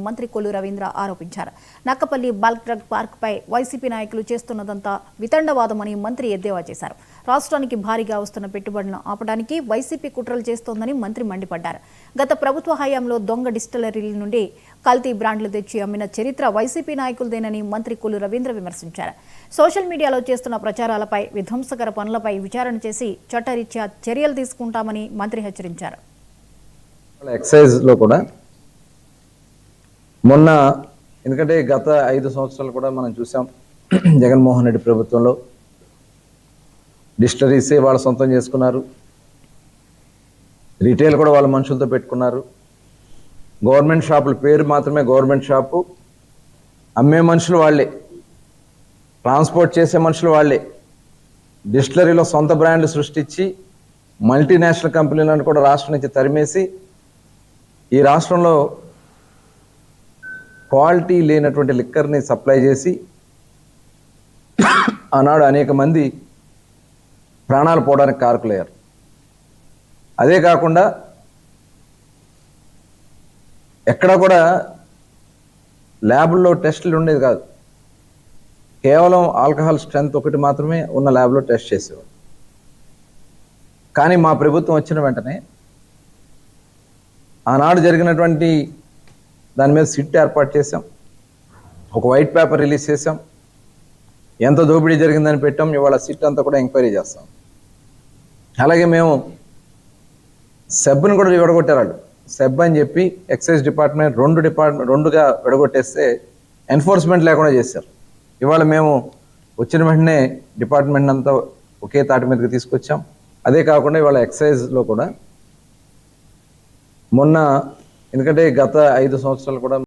మంత్రి కొల్లు రవీంద్ర ఆరోపించారు. Nakkapalli bulk drug park పై YCP నాయకులు చేస్తున్నదంతా వితండవాదమని మంత్రి ఎద్దేవా చేశారు. రాష్ట్రానికి భారీగా వస్తున్న పెట్టుబడులను ఆపడానికి వైసీపీ కుట్రలు చేస్తోందని మంత్రి మండిపడ్డారు. గత ప్రభుత్వ హయాంలో దొంగ డిస్టిలరీల నుండి కల్తీ బ్రాండ్లు తెచ్చి అమ్మిన చరిత్ర వైసీపీ నాయకులదేనని మంత్రి కొల్లు రవీంద్ర విమర్శించారు. సోషల్ మీడియాలో చేస్తున్న ప్రచారాలపై, విధ్వంసకర పనులపై విచారణ చేసి చట్టరీత్యా చర్యలు తీసుకుంటామని మంత్రి హెచ్చరించారు. మొన్న ఎందుకంటే గత 5 సంవత్సరాలు కూడా మనం చూసాం. జగన్మోహన్ రెడ్డి ప్రభుత్వంలో డిస్టరీసే వాళ్ళ సొంతం చేసుకున్నారు, రిటైల్ కూడా వాళ్ళ మనుషులతో పెట్టుకున్నారు. గవర్నమెంట్ షాపుల పేరు మాత్రమే గవర్నమెంట్ షాపు, అమ్మే మనుషులు వాళ్ళే, ట్రాన్స్పోర్ట్ చేసే మనుషులు వాళ్ళే. డిస్టిలరీలో సొంత బ్రాండ్లు సృష్టించి మల్టీనేషనల్ కంపెనీలను కూడా రాష్ట్రం నుంచి తరిమేసి ఈ రాష్ట్రంలో క్వాలిటీ లేనటువంటి లిక్కర్ని సప్లై చేసి ఆనాడు అనేక మంది ప్రాణాలు పోవడానికి కారకులయ్యారు. అదే కాకుండా ఎక్కడ కూడా ల్యాబ్లో టెస్టులు ఉండేది కాదు, కేవలం ఆల్కహాల్ స్ట్రెంత్ ఒకటి మాత్రమే ఉన్న ల్యాబ్లో టెస్ట్ చేసేవారు. కానీ మా ప్రభుత్వం వచ్చిన వెంటనే ఆనాడు జరిగినటువంటి దాని మీద సిట్ ఏర్పాటు చేసాం, ఒక వైట్ పేపర్ రిలీజ్ చేసాం, ఎంత దోపిడీ జరిగిందని పెట్టాం. ఇవాళ సిట్ అంతా కూడా ఎంక్వైరీ చేస్తాం. అలాగే మేము సెబ్ని కూడా విడగొట్టారు వాళ్ళు. సెబ్ అని చెప్పి ఎక్సైజ్ డిపార్ట్మెంట్ రెండుగా విడగొట్టేస్తే ఎన్ఫోర్స్మెంట్ లేకుండా చేశారు. ఇవాళ మేము వచ్చిన వెంటనే డిపార్ట్మెంట్ అంతా ఒకే తాటి మీదకి తీసుకొచ్చాం. అదే కాకుండా ఇవాళ ఎక్సైజ్లో కూడా మొన్న ఎందుకంటే గత 5 సంవత్సరాలు కూడా